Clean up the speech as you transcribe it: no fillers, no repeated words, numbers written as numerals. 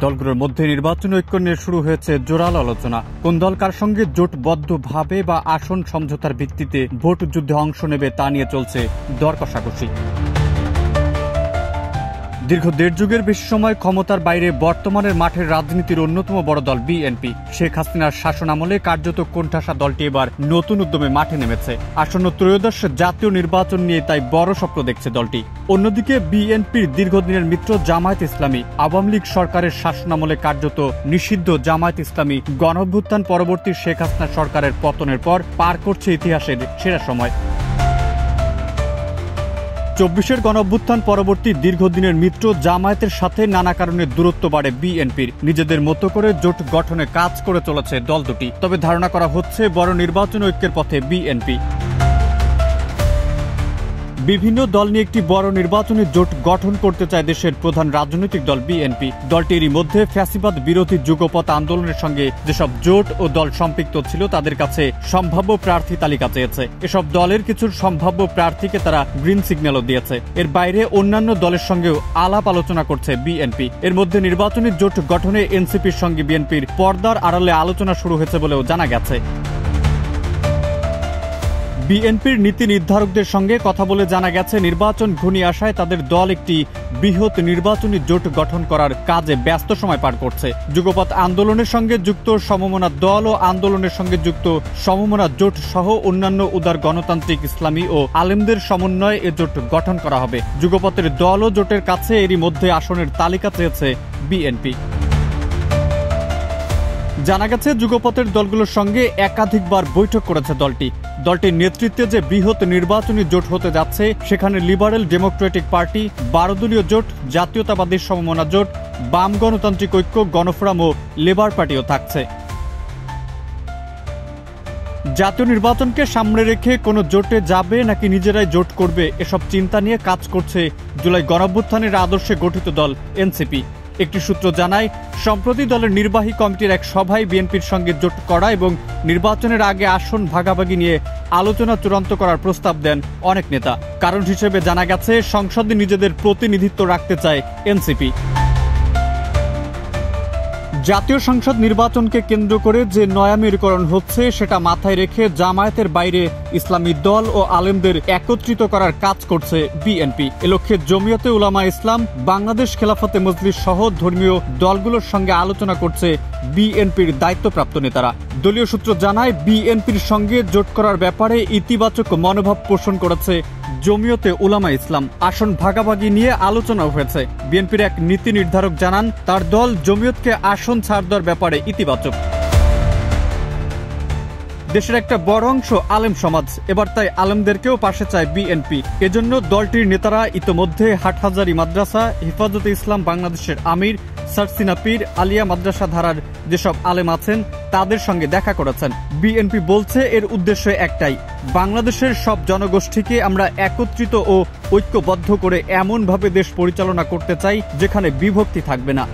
দলগুলোর মধ্যে নির্বাচন ঐক্য নিয়ে শুরু হয়েছে জোরালো আলোচনা। কোন দল কার সঙ্গে জোটবদ্ধভাবে বা আসন সমঝোতার ভিত্তিতে ভোট যুদ্ধে অংশ নেবে তা নিয়ে চলছে দর কষাকষি। দীর্ঘ দেড় যুগের বেশি সময় ক্ষমতার বাইরে বর্তমানের মাঠের রাজনীতির অন্যতম বড় দল বিএনপি। শেখ হাসিনার শাসনামলে কার্যত কোণঠাসা দলটি এবার নতুন উদ্যমে মাঠে নেমেছে। আসন্ন ত্রয়োদশ জাতীয় নির্বাচন নিয়ে তাই বড় স্বপ্ন দেখছে দলটি। অন্যদিকে বিএনপির দীর্ঘদিনের মিত্র জামায়াত ইসলামী আওয়ামী লীগ সরকারের শাসনামলে কার্যত নিষিদ্ধ জামায়াত ইসলামী গণঅভ্যুত্থান পরবর্তী শেখ হাসিনা সরকারের পতনের পর পার করছে ইতিহাসের সেরা সময়। ২৪-এর গণঅভ্যুত্থান পরবর্তী দীর্ঘদিনের মিত্র জামায়াতের সাথে নানা কারণে দূরত্ব বাড়ে বিএনপির। নিজেদের মতো করে জোট গঠনে কাজ করে চলেছে দল দুটি। তবে ধারণা করা হচ্ছে বড় নির্বাচন ঐক্যের পথে বিএনপি। বিভিন্ন দল নিয়ে একটি বড় নির্বাচনী জোট গঠন করতে চায় দেশের প্রধান রাজনৈতিক দল বিএনপি। দলটিরই মধ্যে ফ্যাসিবাদ বিরোধী যুগপৎ আন্দোলনের সঙ্গে যেসব জোট ও দল সম্পৃক্ত ছিল তাদের কাছে সম্ভাব্য প্রার্থী তালিকা চেয়েছে। এসব দলের কিছু সম্ভাব্য প্রার্থীকে তারা গ্রিন সিগন্যালও দিয়েছে। এর বাইরে অন্যান্য দলের সঙ্গেও আলাপ আলোচনা করছে বিএনপি। এর মধ্যে নির্বাচনী জোট গঠনে এনসিপির সঙ্গে বিএনপির পর্দার আড়ালে আলোচনা শুরু হয়েছে বলেও জানা গেছে। বিএনপির নীতি নির্ধারকদের সঙ্গে কথা বলে জানা গেছে নির্বাচন ঘনিয়ে আসায় তাদের দল একটি বৃহৎ নির্বাচনী জোট গঠন করার কাজে ব্যস্ত সময় পার করছে। যুগপৎ আন্দোলনের সঙ্গে যুক্ত সমমনা দল ও আন্দোলনের সঙ্গে যুক্ত সমমনা জোট সহ অন্যান্য উদার গণতান্ত্রিক ইসলামী ও আলেমদের সমন্বয়ে এ জোট গঠন করা হবে। যুগপথের দল ও জোটের কাছে এরই মধ্যে আসনের তালিকা চেয়েছে বিএনপি। জানা গেছে যুগপথের দলগুলোর সঙ্গে একাধিকবার বৈঠক করেছে দলটি। দলটির নেতৃত্বে যে বৃহৎ নির্বাচনী জোট হতে যাচ্ছে সেখানে লিবারেল ডেমোক্রেটিক পার্টি, 12 দলীয় জোট, জাতীয়তাবাদী সমমনা জোট, বাম গণতান্ত্রিক ঐক্য, গণফোরাম ও লেবার পার্টিও থাকছে। জাতীয় নির্বাচনকে সামনে রেখে কোনো জোটে যাবে নাকি নিজেরাই জোট করবে এসব চিন্তা নিয়ে কাজ করছে জুলাই গণঅভ্যুত্থানের আদর্শে গঠিত দল এনসিপি। একটি সূত্র জানায়, সম্প্রতি দলের নির্বাহী কমিটির এক সভায় বিএনপির সঙ্গে জোট করা এবং নির্বাচনের আগে আসন ভাগাভাগি নিয়ে আলোচনা চূড়ান্ত করার প্রস্তাব দেন অনেক নেতা। কারণ হিসেবে জানা গেছে সংসদে নিজেদের প্রতিনিধিত্ব রাখতে চায় এনসিপি। জাতীয় সংসদ নির্বাচনকে কেন্দ্র করে যে নয়ামিকরণ হচ্ছে সেটা মাথায় রেখে জামায়াতের বাইরে ইসলামী দল ও আলেমদের একত্রিত করার কাজ করছে বিএনপি। এ লক্ষ্যে জমিয়তে উলামা ইসলাম, বাংলাদেশ খেলাফতে মজলিস সহ ধর্মীয় দলগুলোর সঙ্গে আলোচনা করছে বিএনপির দায়িত্বপ্রাপ্ত নেতারা। দলীয় সূত্র জানায়, বিএনপির সঙ্গে জোট করার ব্যাপারে ইতিবাচক মনোভাব পোষণ করেছে জমিয়তে উলামা ইসলাম। আসন ভাগাভাগি নিয়ে আলোচনা হয়েছে। বিএনপির এক নীতি নির্ধারক জানান, তার দল জমিয়তকে আসন ছাড় দেওয়ার ব্যাপারে ইতিবাচক। দেশের একটা বড় অংশ আলেম সমাজ, এবার তাই আলেমদেরকেও পাশে চায় বিএনপি। এজন্য দলটির নেতারা ইতোমধ্যে হাটহাজারী মাদ্রাসা, হেফাজতে ইসলাম বাংলাদেশের আমির, সারসিনা পীর, আলিয়া মাদ্রাসা ধারার যেসব আলেম আছেন তাদের সঙ্গে দেখা করেছেন। বিএনপি বলছে এর উদ্দেশ্য একটাই, বাংলাদেশের সব জনগোষ্ঠীকে আমরা একত্রিত ও ঐক্যবদ্ধ করে এমনভাবে দেশ পরিচালনা করতে চাই যেখানে বিভক্তি থাকবে না।